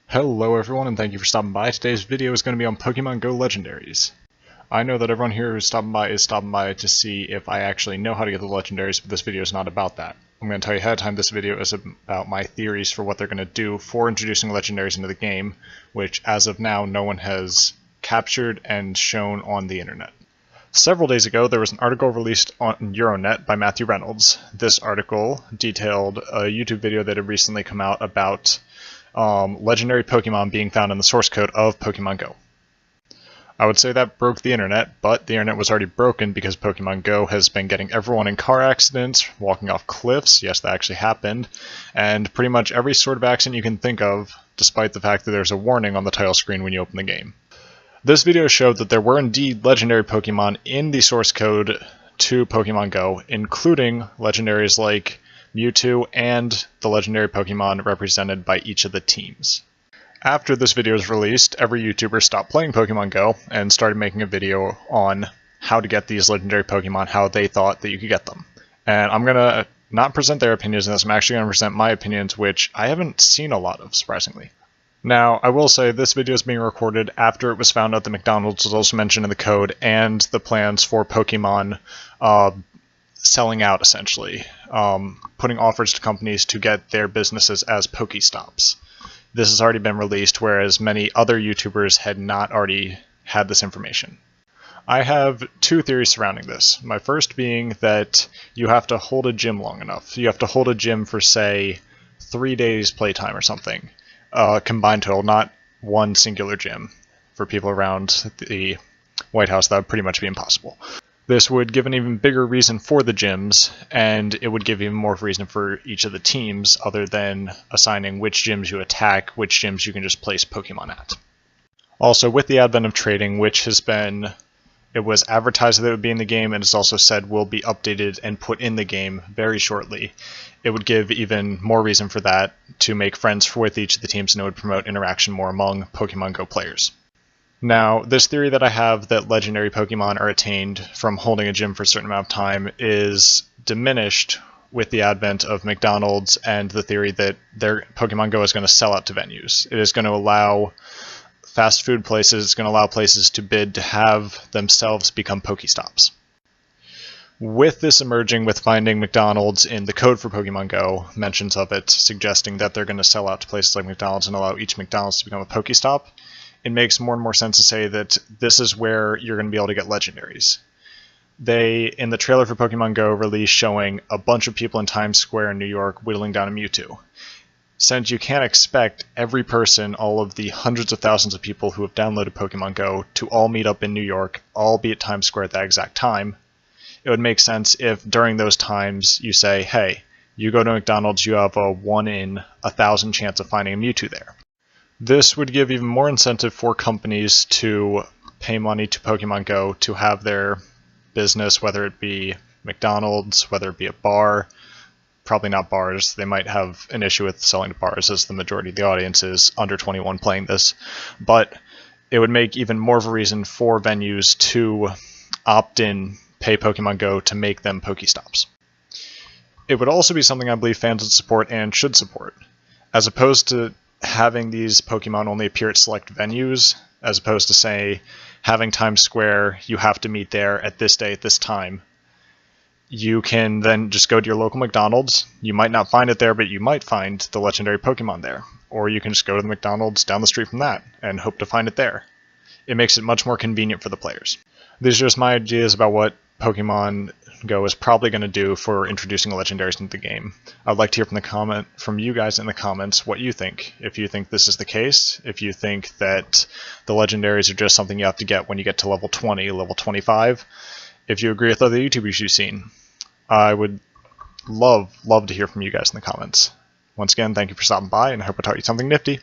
Hello everyone and thank you for stopping by. Today's video is going to be on Pokemon Go Legendaries. I know that everyone here who's stopping by to see if I actually know how to get the Legendaries, but this video is not about that. I'm going to tell you ahead of time this video is about my theories for what they're going to do for introducing Legendaries into the game, which as of now no one has captured and shown on the internet. Several days ago, there was an article released on Euronet by Matthew Reynolds. This article detailed a YouTube video that had recently come out about legendary Pokemon being found in the source code of Pokemon Go. I would say that broke the internet, but the internet was already broken because Pokemon Go has been getting everyone in car accidents, walking off cliffs, yes that actually happened, and pretty much every sort of accident you can think of, despite the fact that there's a warning on the title screen when you open the game. This video showed that there were indeed legendary Pokemon in the source code to Pokemon Go, including legendaries like Mewtwo and the legendary Pokemon represented by each of the teams. After this video was released, every YouTuber stopped playing Pokemon Go and started making a video on how to get these legendary Pokemon, how they thought that you could get them. And I'm going to not present their opinions in this, I'm actually going to present my opinions, which I haven't seen a lot of, surprisingly. Now, I will say this video is being recorded after it was found out that McDonald's was also mentioned in the code and the plans for Pokemon selling out, essentially, putting offers to companies to get their businesses as Pokestops. This has already been released, whereas many other YouTubers had not already had this information. I have two theories surrounding this. My first being that you have to hold a gym long enough. You have to hold a gym for, say, 3 days playtime or something. Combined total, not one singular gym. For people around the White House, that would pretty much be impossible. This would give an even bigger reason for the gyms, and it would give even more of a reason for each of the teams, other than assigning which gyms you attack, which gyms you can just place Pokemon at. Also, with the advent of trading, which has been, it was advertised that it would be in the game, and it's also said will be updated and put in the game very shortly, it would give even more reason for that, to make friends with each of the teams, and it would promote interaction more among Pokemon Go players. Now, this theory that I have that legendary Pokemon are attained from holding a gym for a certain amount of time is diminished with the advent of McDonald's and the theory that their Pokemon Go is going to sell out to venues. It is going to allow fast food places, it's going to allow places to bid to have themselves become Pokestops. With this emerging, with finding McDonald's in the code for Pokemon Go, mentions of it suggesting that they're going to sell out to places like McDonald's and allow each McDonald's to become a Pokestop, it makes more and more sense to say that this is where you're going to be able to get legendaries. They, in the trailer for Pokemon Go, released showing a bunch of people in Times Square in New York whittling down a Mewtwo. Since you can't expect every person, all of the hundreds of thousands of people who have downloaded Pokemon Go, to all meet up in New York, all be at Times Square at that exact time, it would make sense if during those times you say, hey, you go to McDonald's, you have a 1 in 1,000 chance of finding a Mewtwo there. This would give even more incentive for companies to pay money to Pokemon Go to have their business, whether it be McDonald's, whether it be a bar, probably not bars. They might have an issue with selling to bars as the majority of the audience is under 21 playing this, but it would make even more of a reason for venues to opt in, pay Pokemon Go to make them Pokestops. It would also be something I believe fans would support and should support, as opposed to having these Pokemon only appear at select venues, as opposed to, say, having Times Square, you have to meet there at this day at this time. You can then just go to your local McDonald's. You might not find it there, but you might find the legendary Pokemon there. Or you can just go to the McDonald's down the street from that and hope to find it there. It makes it much more convenient for the players. These are just my ideas about what Pokemon Go is probably going to do for introducing legendaries into the game. I'd like to hear from you guys in the comments what you think. If you think this is the case, if you think that the legendaries are just something you have to get when you get to level 20, level 25, if you agree with other YouTubers you've seen. I would love to hear from you guys in the comments. Once again, thank you for stopping by, and I hope I taught you something nifty.